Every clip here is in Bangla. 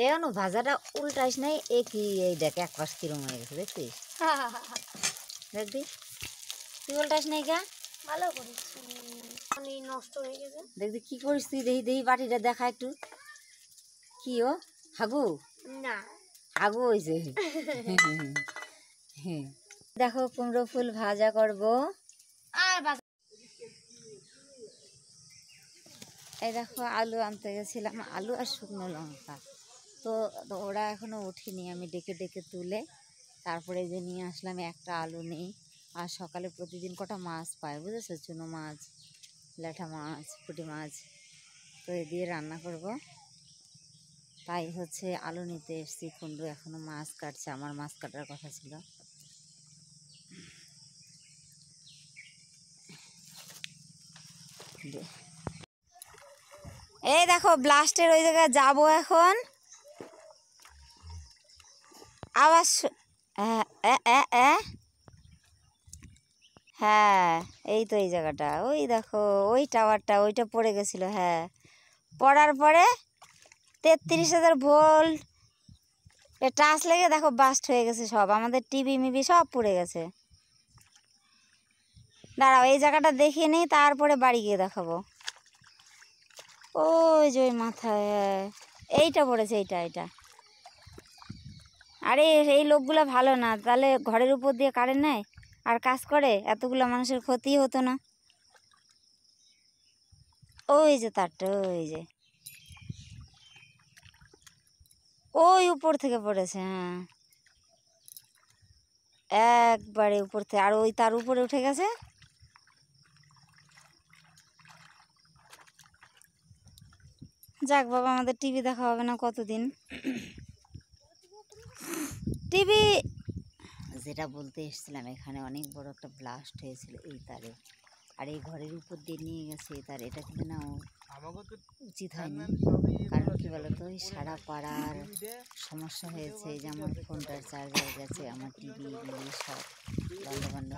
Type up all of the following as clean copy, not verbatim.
এখনো ভাজাটা উল্টাইস নাই, একই এই দেখ এক পাশ কিরম হয়ে গেছে দেখছিস? দেখবি তুই উল্টাইস নাই গা, ভালো করিস, নষ্ট হয়ে গেছে। দেখবি কি করিস তুই, দেহি দেহি বাটিটা দেখা একটু। কি ও হাগু? না হাগু হয়েছে। দেখো কুমড়ো ফুল ভাজা করব। আর এই দেখো আলু আনতে গেছিলাম, আলু আর শুকনো লঙ্কা। তো ওরা এখনো উঠিনি, আমি ডেকে ডেকে তুলে তারপরে যে নিয়ে আসলাম। একটা আলু নেই। আর সকালে প্রতিদিন কটা মাছ পায় বুঝেছো, চুনো মাছ, ল্যাঠা মাছ, পুঁটি মাছ, তো এ দিয়ে রান্না করব। তাই হচ্ছে আলু নিতে এসেছি। কুন্ডু এখনো মাছ কাটছে, আমার মাছ কাটার কথা ছিল। এই দেখো ব্লাস্টের ওই জায়গায় যাবো এখন। আওয়াজ হ্যাঁ, এই তো এই জায়গাটা, ওই দেখো ওই টাওয়ারটা, ওইটা পড়ে গেছিল। হ্যাঁ, পড়ার পরে 33,000 ভোল্ট এ টাচ লেগে দেখো বাস্ট হয়ে গেছে সব, আমাদের টিভি মিভি সব পড়ে গেছে। দাঁড়াও এই জায়গাটা দেখিয়ে নিই, তারপরে বাড়ি গিয়ে দেখাবো। ওই যে ওই মাথায় এইটা পড়েছে, এইটা। আরে এই লোকগুলো ভালো না, তাহলে ঘরের উপর দিয়ে কারেন্ট নেয় আর কাজ করে, এতগুলো মানুষের ক্ষতি হতো না। ওই যে তারটা, ওই যে ওই উপর থেকে পড়েছে। হ্যাঁ, একবারে উপর থেকে, আর ওই তার উপরে উঠে গেছে। যাক বাবা, আমাদের টিভি দেখা হবে না কতদিন। টিভি যেটা বলতে এসেছিলাম, এখানে অনেক বড় একটা ব্লাস্ট হয়েছিল এই তারে, আর এই ঘরের উপর দিয়ে নিয়ে গেছে এই তার। এটা কিন্তু না উচিত হয়নি, কারণ কি বলতো, ওই সারা পাড়ার সমস্যা হয়েছে। এই যে আমার ফোনটার চার্জার গেছে, আমার টিভি সব বন্ধ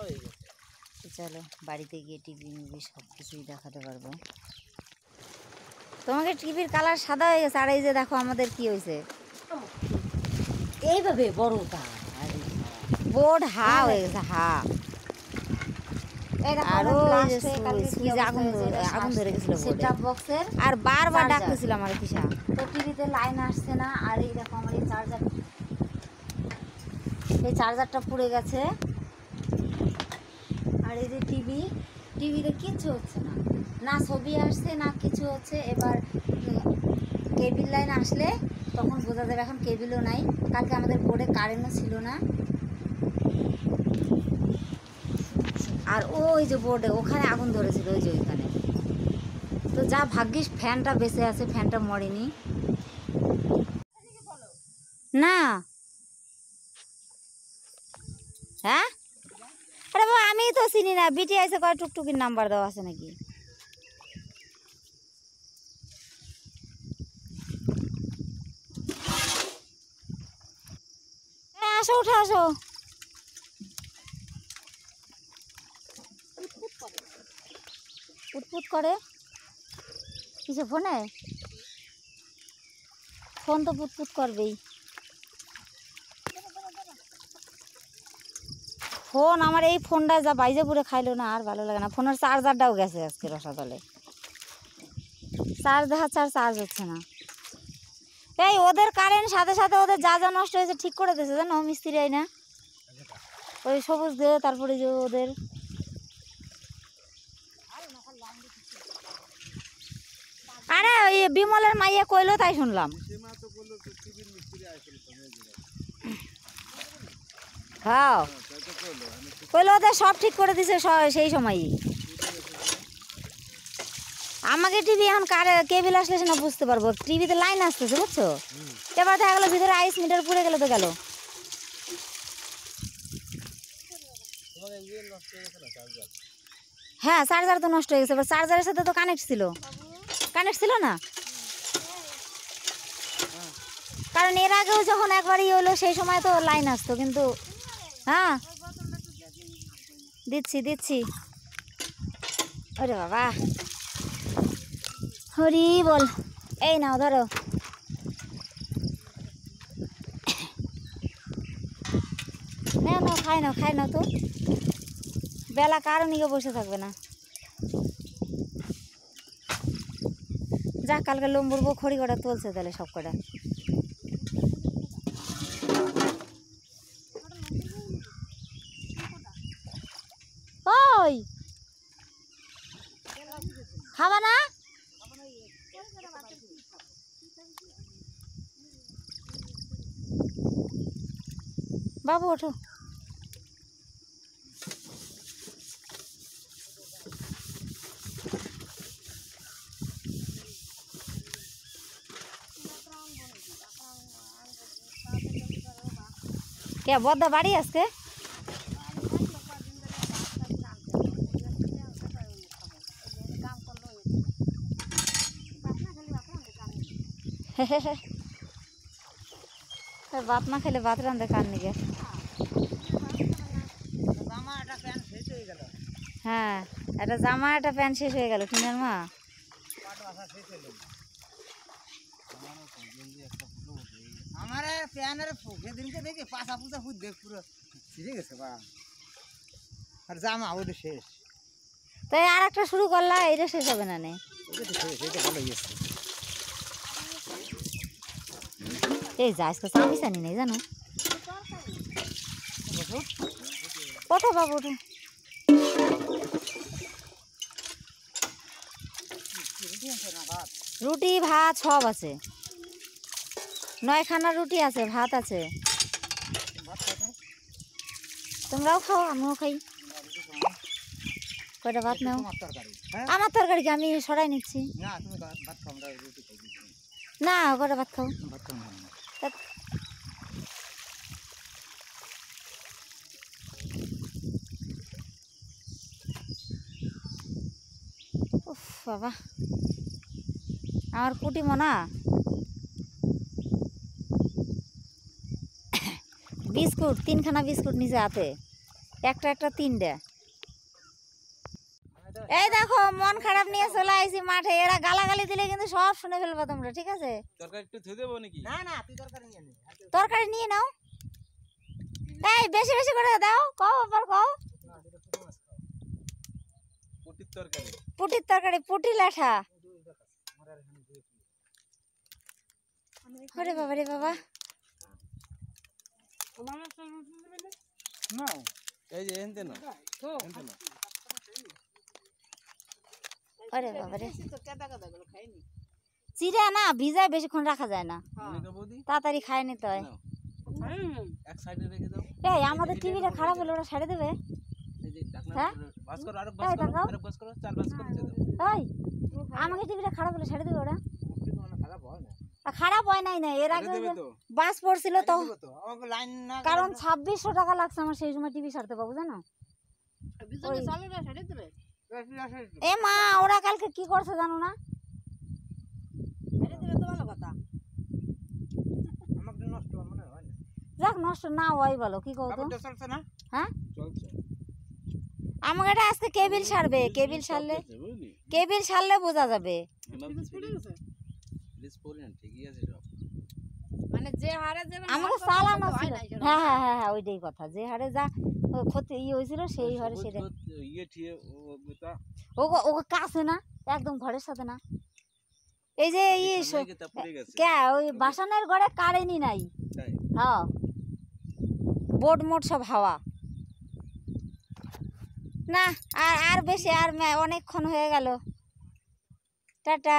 হয়ে গেছে। তো চলো বাড়িতে গিয়ে টিভি মুভি সব কিছুই দেখাতে পারবো। তোমাকে টিভির কালার সাদা হয়ে গেছে, আর এই যে দেখো আমাদের কি হয়েছে, এইভাবে বড়টা বোর্ড হা হয়ে গেছে, হা। আরো আগুন ধরে গেছিল সেটআপ বক্সের, আর বারবার ডাকতেছিল আমার কিসা, তো টিভিতে লাইন আসছে না। আর এই দেখো আমার এই চার্জারটা পুড়ে গেছে। আর এই যে টিভিতে কিচ্ছু হচ্ছে না, না ছবি আসছে না কিছু হচ্ছে। এবার কেবিল লাইন আসলে তখন বোঝা যাবে, এখন কেবিলও নাই। কালকে আমাদের বোর্ডে কারেন্টও ছিল না। আর ওই যে বোর্ডে ওখানে আগুন ধরেছিল, ওই যে ওইখানে। তো যা ভাগ্যিস ফ্যানটা বেঁচে আছে, ফ্যানটা মরেনি। না হ্যাঁ, আরে বাবা আমি তো চিনি না, বিটি আইসে কয় টুকটুকির নাম্বার দেওয়া আছে নাকি। আসো, উঠে আসো। উৎপুত করে কিছু ফোনে, ফোন তো পুতপুত করবেই। ফোন আমার এই ফোনটা যা বাইজে পুরে খাইলো না, আর ভালো লাগে না। ফোনের চার্জারটাও গেছে আজকে রসাতলে, চার্জ দেখাচ্ছে আর চার্জ হচ্ছে না। এই ওদের কারেন্ট সাথে সাথে ওদের যা যা নষ্ট হয়েছে ঠিক করে দিয়েছে, জানো মিস্ত্রি আই না, ওই সবুজ দিয়ে। তারপরে যে ওদের আরে ওই বিমলের মাইয়া কইলো তাই শুনলাম। হ্যাঁ কইলো ওদের সব ঠিক করে দিছে সেই সময়ই। আমাকে টিভি এখন কেবিল আসলে না বুঝতে পারবো, টিভিতে লাইন আসতেছে বুঝছো। এবার দেখা গেলো ভিতরে আইস মিটার পুড়ে গেলে তো গেল। হ্যাঁ চার্জার তো নষ্ট হয়ে গেছে, এবার চার্জারের সাথে তো কানেক্ট ছিল না, কারণ এর আগেও যখন একবারই হলো সেই সময় তো লাইন আসতো কিন্তু। হ্যাঁ দিচ্ছি। ওরে বাবা, হরি বল, এই নাও ধরো। খাই নাও তো, বেলা কারো নিয়ে বসে থাকবে না। যা কালকে লম্বুর বউ খড়ি কটা তুলছে তাহলে সব কটা। ওই খাবা না? বাবু ওঠো। কে বদ্দা বাড়ি আজকে? ভাত না খেলে ভাত রান্ধে কার নিকে? হ্যাঁ, একটা জামা একটা প্যান্ট শেষ হয়ে গেল টিনার মা। আমার প্যানের সেদিনকে দেখি পাশা পুজা ফুট দেখ পুরো ছিঁড়ে গেছে বা, আর জামা ওটা শেষ। তাই আর একটা শুরু করলা, এটা শেষ হবে না নে? এটা তো শেষ, এটা ভালো গেছে। এই যা আজকে চাবি জানি নেই জানো। ওঠো বাবু ওঠো। রুটি ভাত সব আছে, 9খানা রুটি আছে, ভাত আছে। তোমরাও খাও, আমিও খাই। কয়টা ভাত নাও? তোমার তরকারি? হ্যাঁ আমার তরকারি আমি সরাই নিচ্ছি। না, তুমি ভাত খাও, আমরা রুটি খাই। না কয়টা ভাত খাও। ভাত খাও না। তা- উফ বাবা, আমার কুটি মনা বিস্কুট 3খানা বিস্কুট নিচে হাতে, একটা 3টে। এই দেখো মন খারাপ নিয়ে চলে আইছি মাঠে, এরা গালাগালি দিলে কিন্তু সব শুনে ফেলবা তোমরা, ঠিক আছে? তরকারি একটু থুই দেবো নাকি? না না, তুই তরকারি নিয়ে নে। তরকারি নিয়ে নাও। এই বেশি বেশি করে দাও, কও আবার কও। পুটির তরকারি। পুটির তরকারি, পুটি লাঠা। ওরে বাবা রে বাবা, নাও। এই যে এনতে না, এনতে না। ওরে বাবা রে, চিড়া না ভিজায় বেশিক্ষণ রাখা যায় না, মনিকা বৌদি তাড়াতাড়ি খায় নিতে হয়। নাও। এক সাইডে রেখে দাও। এই আমাদের টিভিটা খারাপ হলে ওরা সারিয়ে দেবে। এই যে ঢাকনা হ্যাঁ? উপরে ভাঁজ করো, আরো এই ভাঁজ করো, দেখাও। আরো ভাঁজ করো, 4 ভাঁজ করে দিয়ে দাও। ওই আমাকে টিভিটা খারাপ হলে সারিয়ে দেবে ওরা। খারাপ হয় না। আর খারাপ হয় নাই না, এর আরে আগে দেবে তো। বাস পড়ছিল তো, দেবো তো, আমাকে লাইন না কারণ 2600 টাকা লাগছে আমার সেই সময় টিভি সারতে পাবো জানো। ওই- এ মা ওরা কালকে কি করছে জানো না? আমাকে নষ্ট মনে হয় না। যাক নষ্ট না হয় বলো, কি কও তো? কাপড়টা চলছে না? হ্যাঁ চলছে। আমাকে এটা আজকে কেবিল সারবে, কেবিল সারলে, বুঝলি? কেবিল সারলে বোঝা যাবে। প্লিজ পড়ি না, ঠিকই আছে সব। আমাকে চালানো ছিল। হ্যাঁ হ্যাঁ হ্যাঁ হ্যাঁ ওইটাই কথা, যে হারে যা ক্ষতি হয়েছিল সেই হারে সেটা। ইয়ে ঠিয়ে ওটা ওকে ওকে কাছে না, একদম ঘরের সাথে না। এই যে তা পড়ে গেছে। কে ওই বাসনের ঘরে কারেন্টই নাই। তাই হ্যাঁ বোর্ড মোট সব হাওয়া না। আর আর বেশি আর অনেকক্ষণ হয়ে গেল। টাটা।